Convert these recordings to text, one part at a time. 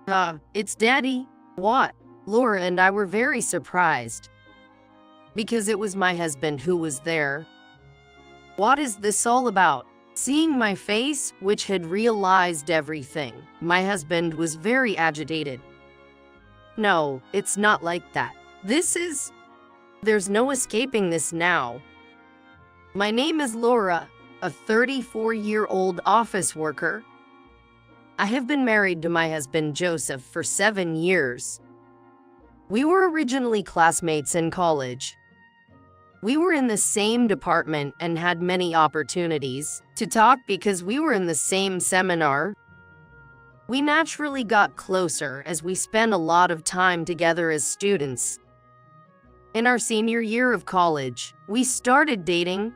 It's Daddy. What? Laura and I were very surprised because it was my husband who was there. What is this all about? Seeing my face, which had realized everything, my husband was very agitated. No, it's not like that. There's no escaping this now. My name is Laura, a 34-year-old office worker. I have been married to my husband Joseph for 7 years. We were originally classmates in college. We were in the same department and had many opportunities to talk because we were in the same seminar. We naturally got closer as we spent a lot of time together as students. In our senior year of college, we started dating.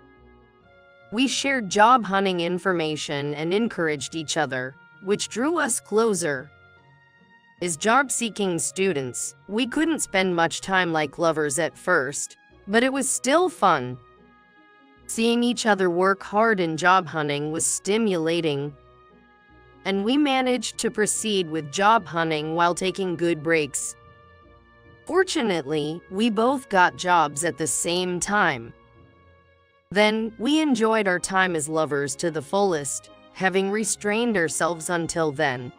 We shared job hunting information and encouraged each other, which drew us closer. As job-seeking students, we couldn't spend much time like lovers at first, but it was still fun. Seeing each other work hard in job hunting was stimulating, and we managed to proceed with job hunting while taking good breaks. Fortunately, we both got jobs at the same time. Then, we enjoyed our time as lovers to the fullest, having restrained ourselves until then.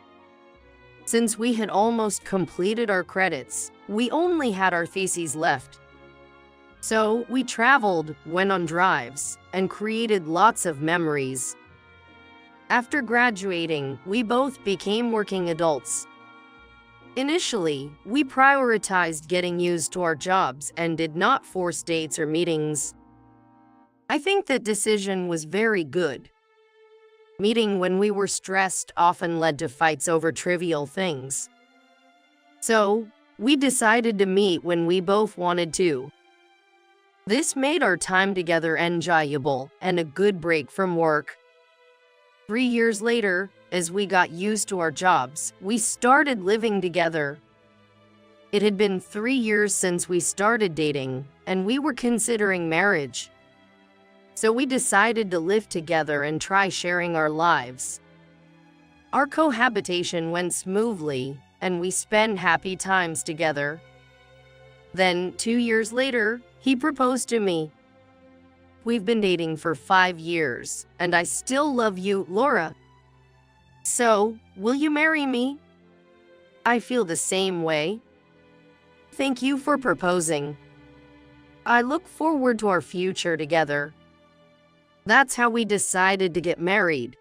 Since we had almost completed our credits, we only had our theses left. So, we traveled, went on drives, and created lots of memories. After graduating, we both became working adults. Initially, we prioritized getting used to our jobs and did not force dates or meetings. I think that decision was very good. Meeting when we were stressed often led to fights over trivial things. So, we decided to meet when we both wanted to. This made our time together enjoyable and a good break from work. 3 years later, as we got used to our jobs, we started living together. It had been 3 years since we started dating, and we were considering marriage. So we decided to live together and try sharing our lives. Our cohabitation went smoothly, and we spent happy times together. Then, 2 years later, he proposed to me. We've been dating for 5 years, and I still love you, Laura. So, will you marry me? I feel the same way. Thank you for proposing. I look forward to our future together. That's how we decided to get married.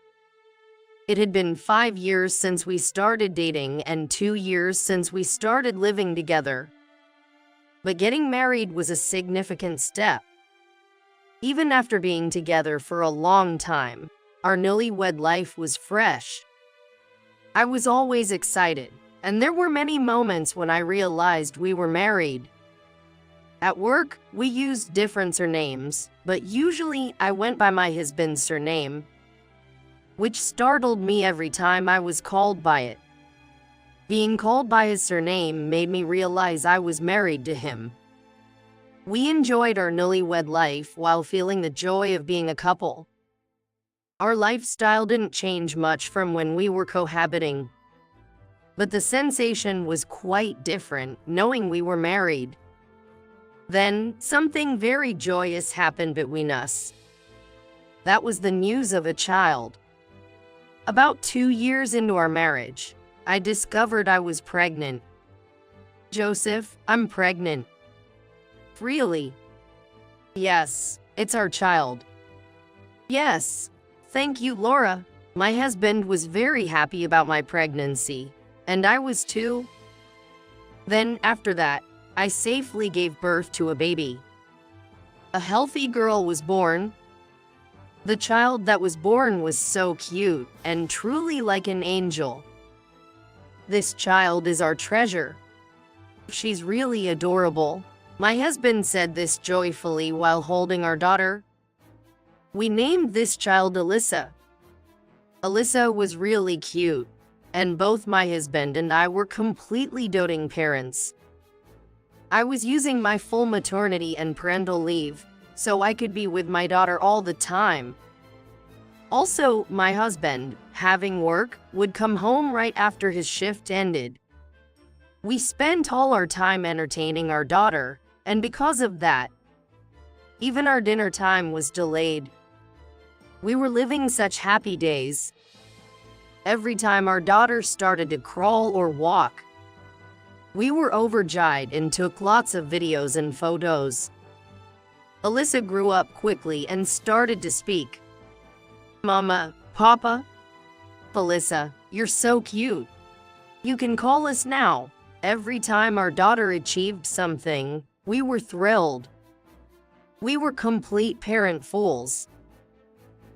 It had been 5 years since we started dating and 2 years since we started living together. But getting married was a significant step. Even after being together for a long time, our newlywed life was fresh. I was always excited, and there were many moments when I realized we were married. At work, we used different surnames, but usually I went by my husband's surname, which startled me every time I was called by it. Being called by his surname made me realize I was married to him. We enjoyed our newlywed life while feeling the joy of being a couple. Our lifestyle didn't change much from when we were cohabiting, but the sensation was quite different knowing we were married. Then, something very joyous happened between us. That was the news of a child. About 2 years into our marriage, I discovered I was pregnant. Joseph, I'm pregnant. Really? Yes, it's our child. Yes, thank you, Laura. My husband was very happy about my pregnancy, and I was too. Then, after that, I safely gave birth to a baby. A healthy girl was born. The child that was born was so cute and truly like an angel. This child is our treasure. She's really adorable. My husband said this joyfully while holding our daughter. We named this child Alyssa. Alyssa was really cute, and both my husband and I were completely doting parents. I was using my full maternity and parental leave, so I could be with my daughter all the time. Also, my husband, having work, would come home right after his shift ended, We spent all our time entertaining our daughter, and because of that, even our dinner time was delayed. We were living such happy days. Every time our daughter started to crawl or walk, we were overjoyed and took lots of videos and photos. Alyssa grew up quickly and started to speak. Mama, Papa. Alyssa, you're so cute. You can call us now. Every time our daughter achieved something, we were thrilled. We were complete parent fools.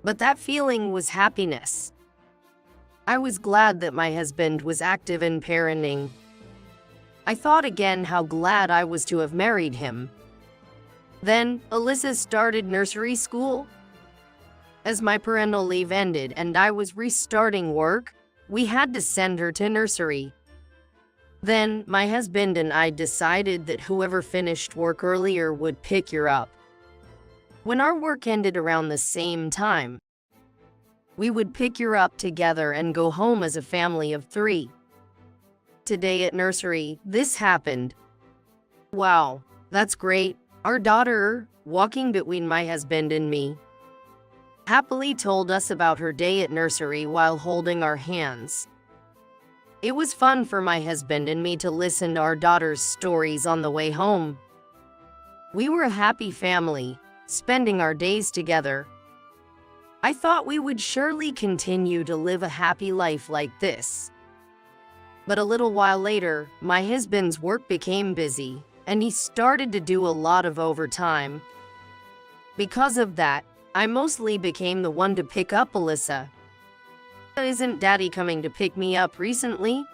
But that feeling was happiness. I was glad that my husband was active in parenting. I thought again how glad I was to have married him. Then, Alyssa started nursery school. As my parental leave ended and I was restarting work, we had to send her to nursery. Then, my husband and I decided that whoever finished work earlier would pick her up. When our work ended around the same time, we would pick her up together and go home as a family of 3. Today at nursery, this happened. Wow, that's great. Our daughter, walking between my husband and me, happily told us about her day at nursery while holding our hands. It was fun for my husband and me to listen to our daughter's stories on the way home. We were a happy family, spending our days together. I thought we would surely continue to live a happy life like this. But a little while later, my husband's work became busy, and he started to do a lot of overtime. Because of that, I mostly became the one to pick up Alyssa. Isn't Daddy coming to pick me up recently?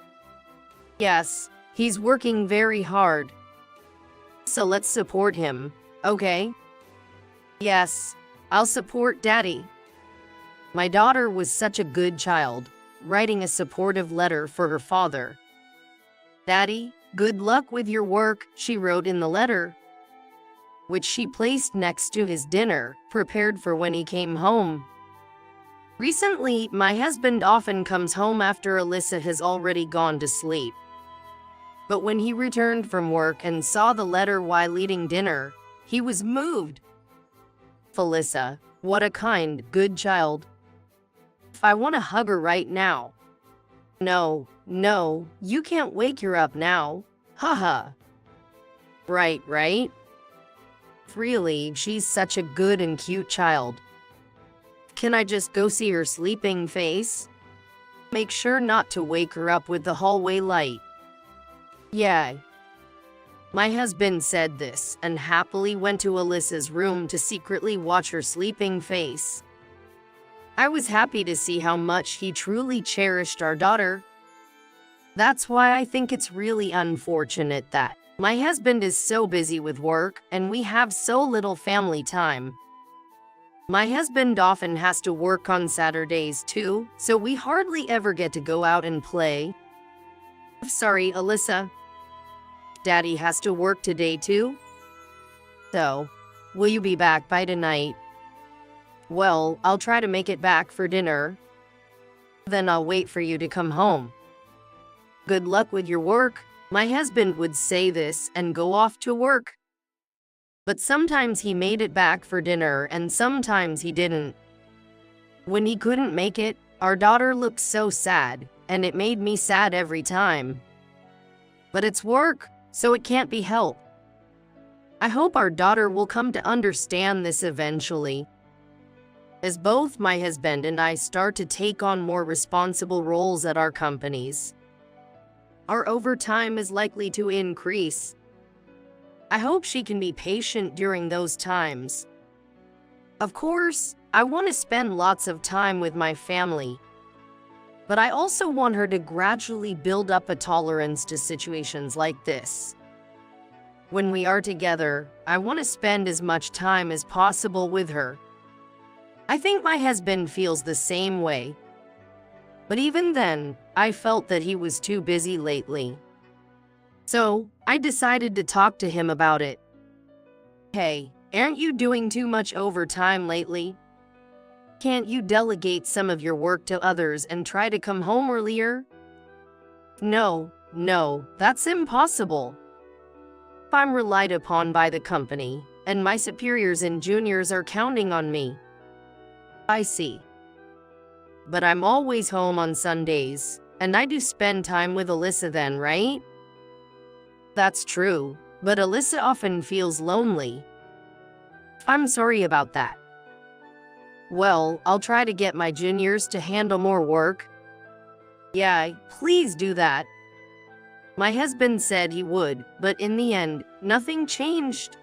Yes, he's working very hard. So let's support him, okay? Yes, I'll support Daddy. My daughter was such a good child, writing a supportive letter for her father. Daddy, good luck with your work, she wrote in the letter, which she placed next to his dinner, prepared for when he came home. Recently, my husband often comes home after Alyssa has already gone to sleep. But when he returned from work and saw the letter while eating dinner, he was moved. Alyssa, what a kind, good child. I want to hug her right now. No, you can't wake her up now. Haha. Right? Really, she's such a good and cute child. Can I just go see her sleeping face? Make sure not to wake her up with the hallway light. Yeah. My husband said this and happily went to Alyssa's room to secretly watch her sleeping face. I was happy to see how much he truly cherished our daughter. That's why I think it's really unfortunate that my husband is so busy with work and we have so little family time. My husband often has to work on Saturdays too, so we hardly ever get to go out and play. Sorry, Alyssa. Daddy has to work today too? So, will you be back by tonight? Well, I'll try to make it back for dinner. Then I'll wait for you to come home. Good luck with your work. My husband would say this and go off to work. But sometimes he made it back for dinner and sometimes he didn't. When he couldn't make it, our daughter looked so sad, and it made me sad every time. But it's work, so it can't be helped. I hope our daughter will come to understand this eventually. As both my husband and I start to take on more responsible roles at our companies, our overtime is likely to increase. I hope she can be patient during those times. Of course, I want to spend lots of time with my family, but I also want her to gradually build up a tolerance to situations like this. When we are together, I want to spend as much time as possible with her. I think my husband feels the same way. But even then, I felt that he was too busy lately. So, I decided to talk to him about it. Hey, aren't you doing too much overtime lately? Can't you delegate some of your work to others and try to come home earlier? No, No, that's impossible. I'm relied upon by the company, and my superiors and juniors are counting on me. I see. But I'm always home on Sundays, and I do spend time with Alyssa then, right? That's true, but Alyssa often feels lonely. I'm sorry about that. Well, I'll try to get my juniors to handle more work. Yeah, please do that. My husband said he would, but in the end, nothing changed.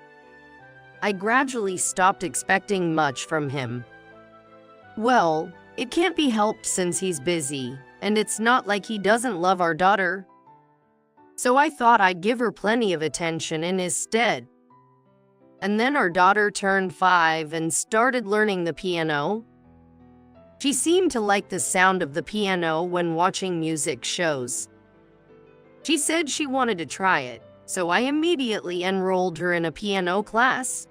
I gradually stopped expecting much from him. Well, it can't be helped since he's busy, and it's not like he doesn't love our daughter. So I thought I'd give her plenty of attention in his stead. And then our daughter turned 5 and started learning the piano. She seemed to like the sound of the piano when watching music shows. She said she wanted to try it, so I immediately enrolled her in a piano class.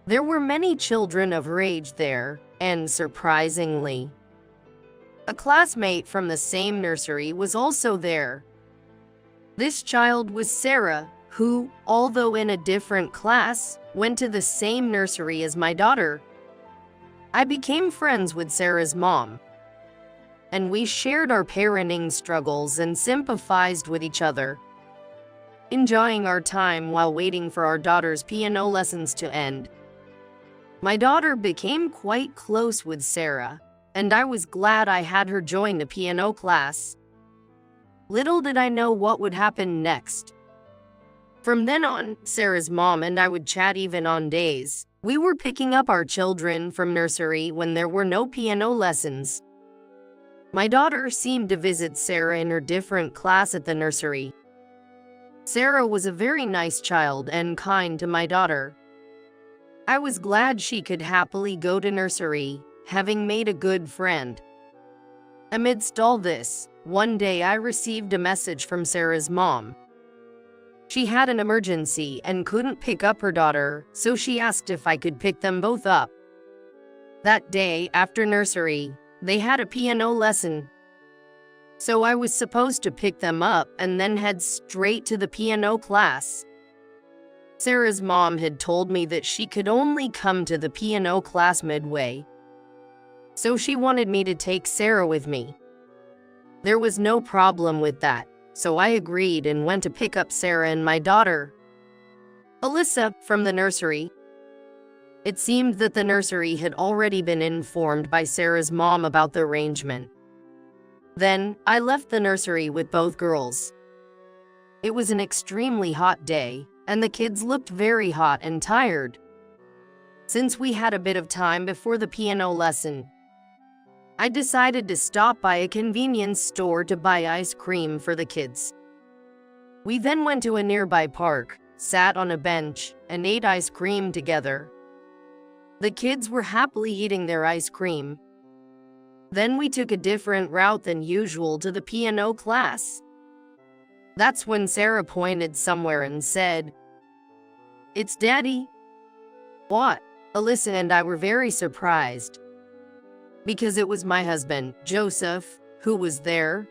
There were many children of her age there, and surprisingly, a classmate from the same nursery was also there. This child was Sarah, who, although in a different class, went to the same nursery as my daughter. I became friends with Sarah's mom, and we shared our parenting struggles and sympathized with each other, enjoying our time while waiting for our daughter's piano lessons to end. My daughter became quite close with Sarah, and I was glad I had her join the piano class. Little did I know what would happen next. From then on, Sarah's mom and I would chat even on days we were picking up our children from nursery when there were no piano lessons. My daughter seemed to visit Sarah in her different class at the nursery. Sarah was a very nice child and kind to my daughter. I was glad she could happily go to nursery, having made a good friend. Amidst all this, one day I received a message from Sarah's mom. She had an emergency and couldn't pick up her daughter, so she asked if I could pick them both up. That day, after nursery, they had a piano lesson. So I was supposed to pick them up and then head straight to the piano class. Sarah's mom had told me that she could only come to the piano class midway, so she wanted me to take Sarah with me. There was no problem with that, so I agreed and went to pick up Sarah and my daughter, Alyssa, from the nursery. It seemed that the nursery had already been informed by Sarah's mom about the arrangement. Then, I left the nursery with both girls. It was an extremely hot day, and the kids looked very hot and tired. Since we had a bit of time before the piano lesson, I decided to stop by a convenience store to buy ice cream for the kids. We then went to a nearby park, sat on a bench, and ate ice cream together. The kids were happily eating their ice cream. Then we took a different route than usual to the piano class. That's when Sarah pointed somewhere and said, "It's Daddy." What? Alyssa and I were very surprised, because it was my husband, Joseph, who was there.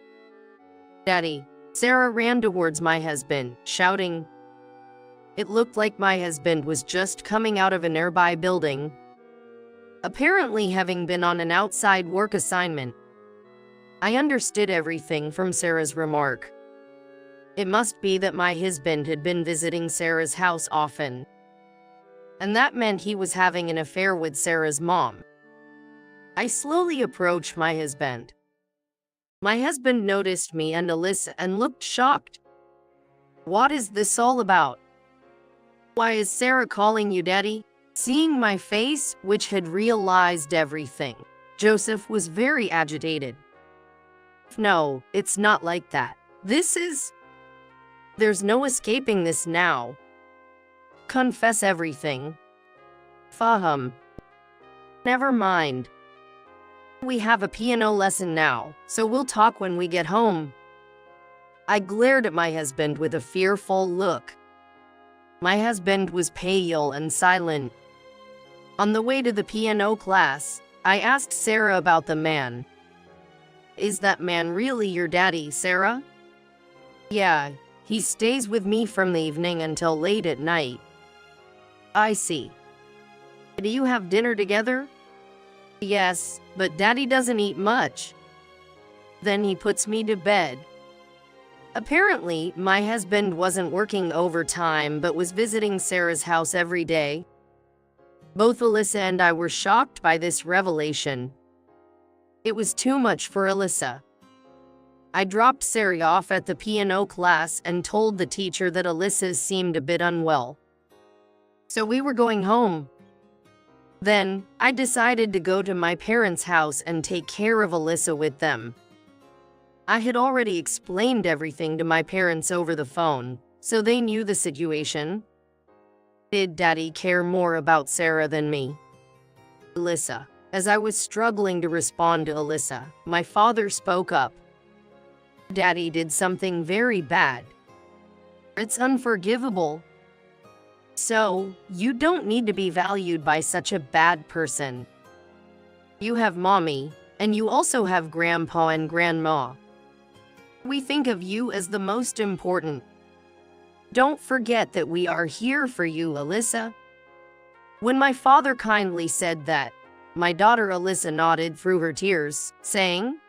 "Daddy." Sarah ran towards my husband, shouting. It looked like my husband was just coming out of a nearby building, apparently having been on an outside work assignment. I understood everything from Sarah's remark. It must be that my husband had been visiting Sarah's house often, and that meant he was having an affair with Sarah's mom. I slowly approached my husband. My husband noticed me and Alyssa and looked shocked. "What is this all about? Why is Sarah calling you Daddy?" Seeing my face, which had realized everything, Joseph was very agitated. "No, it's not like that. There's no escaping this now. Confess everything." "Faham. Never mind. We have a piano lesson now, so we'll talk when we get home." I glared at my husband with a fearful look. My husband was pale and silent. On the way to the piano class, I asked Sarah about the man. "Is that man really your daddy, Sarah?" Yeah, he stays with me from the evening until late at night. I see. Do you have dinner together? Yes, but Daddy doesn't eat much. Then he puts me to bed. Apparently, my husband wasn't working overtime but was visiting Sarah's house every day. Both Alyssa and I were shocked by this revelation. It was too much for Alyssa. I dropped Sarah off at the piano class and told the teacher that Alyssa seemed a bit unwell. So we were going home. Then, I decided to go to my parents' house and take care of Alyssa with them. I had already explained everything to my parents over the phone, so they knew the situation. Did Daddy care more about Sarah than me? Alyssa. As I was struggling to respond to Alyssa, my father spoke up. Daddy did something very bad. It's unforgivable. So, you don't need to be valued by such a bad person. You have Mommy, and you also have Grandpa and Grandma. We think of you as the most important. Don't forget that we are here for you, Alyssa. When my father kindly said that, my daughter Alyssa nodded through her tears, saying,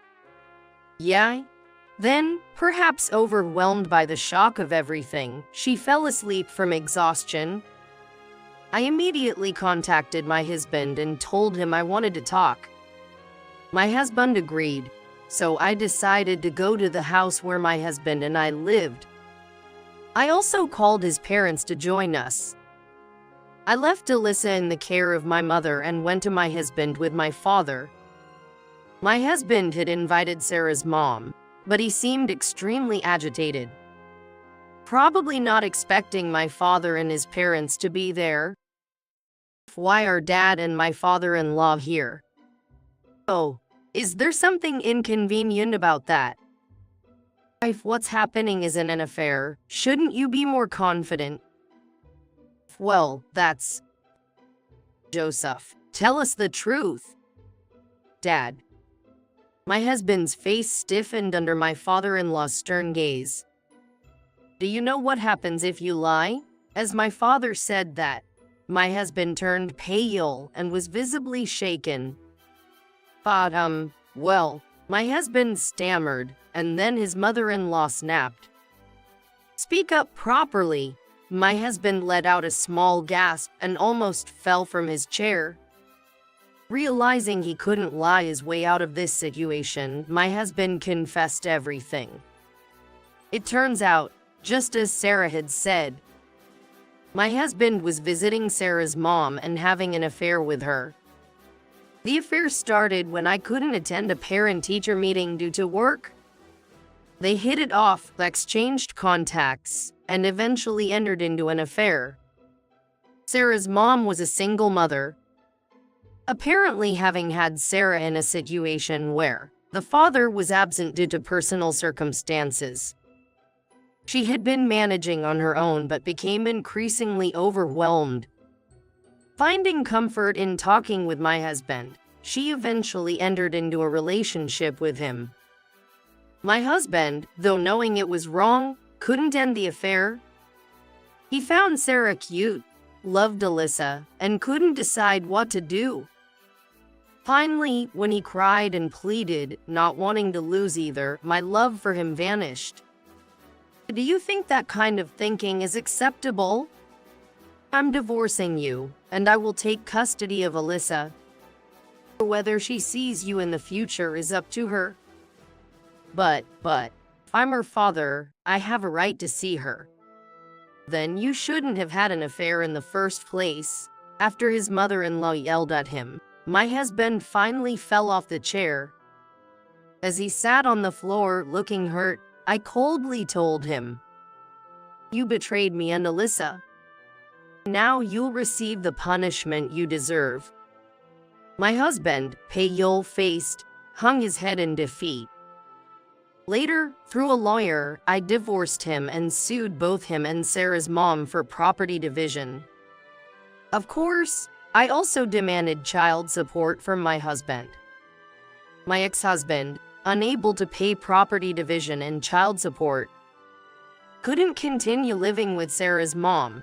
"Yeah." Then, perhaps overwhelmed by the shock of everything, she fell asleep from exhaustion. I immediately contacted my husband and told him I wanted to talk. My husband agreed, so I decided to go to the house where my husband and I lived. I also called his parents to join us. I left Alyssa in the care of my mother and went to my husband with my father. My husband had invited Sarah's mom, but he seemed extremely agitated. Probably not expecting my father and his parents to be there. Why are Dad and my father-in-law here? Oh, is there something inconvenient about that? If what's happening isn't an affair, shouldn't you be more confident? Well, that's... Joseph, tell us the truth. Dad. My husband's face stiffened under my father-in-law's stern gaze. Do you know what happens if you lie? As my father said that, my husband turned pale and was visibly shaken. But, well, my husband stammered, and then his mother-in-law snapped. Speak up properly. My husband let out a small gasp and almost fell from his chair. Realizing he couldn't lie his way out of this situation, my husband confessed everything. It turns out, just as Sarah had said, my husband was visiting Sarah's mom and having an affair with her. The affair started when I couldn't attend a parent-teacher meeting due to work. They hit it off, exchanged contacts, and eventually entered into an affair. Sarah's mom was a single mother, apparently having had Sarah in a situation where the father was absent due to personal circumstances. She had been managing on her own but became increasingly overwhelmed. Finding comfort in talking with my husband, she eventually entered into a relationship with him. My husband, though knowing it was wrong, couldn't end the affair. He found Sarah cute, loved Alyssa, and couldn't decide what to do. Finally, when he cried and pleaded, not wanting to lose either, my love for him vanished. Do you think that kind of thinking is acceptable? I'm divorcing you, and I will take custody of Alyssa. Whether she sees you in the future is up to her. But, if I'm her father, I have a right to see her. Then you shouldn't have had an affair in the first place. After his mother-in-law yelled at him, my husband finally fell off the chair. As he sat on the floor looking hurt, I coldly told him, "You betrayed me and Alyssa. Now you'll receive the punishment you deserve." My husband, pale-faced, hung his head in defeat. Later, through a lawyer, I divorced him and sued both him and Sarah's mom for property division. Of course, I also demanded child support from my husband. My ex-husband, unable to pay property division and child support, couldn't continue living with Sarah's mom.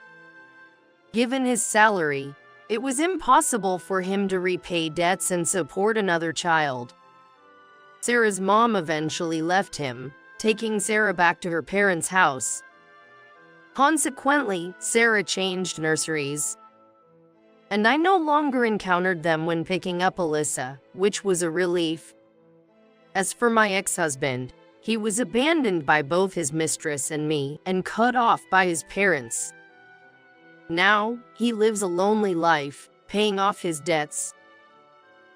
Given his salary, it was impossible for him to repay debts and support another child. Sarah's mom eventually left him, taking Sarah back to her parents' house. Consequently, Sarah changed nurseries, and I no longer encountered them when picking up Alyssa, which was a relief. As for my ex-husband, he was abandoned by both his mistress and me, and cut off by his parents. Now, he lives a lonely life, paying off his debts.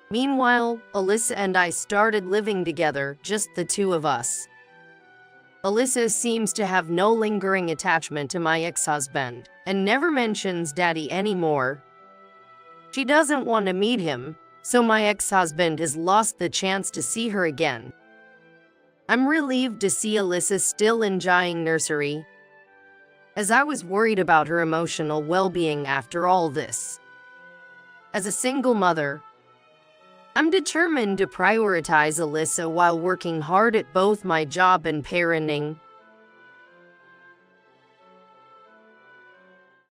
Meanwhile, Alyssa and I started living together, just the two of us. Alyssa seems to have no lingering attachment to my ex-husband, and never mentions Daddy anymore. She doesn't want to meet him, so my ex-husband has lost the chance to see her again. I'm relieved to see Alyssa still enjoying nursery, as I was worried about her emotional well-being after all this. As a single mother, I'm determined to prioritize Alyssa while working hard at both my job and parenting.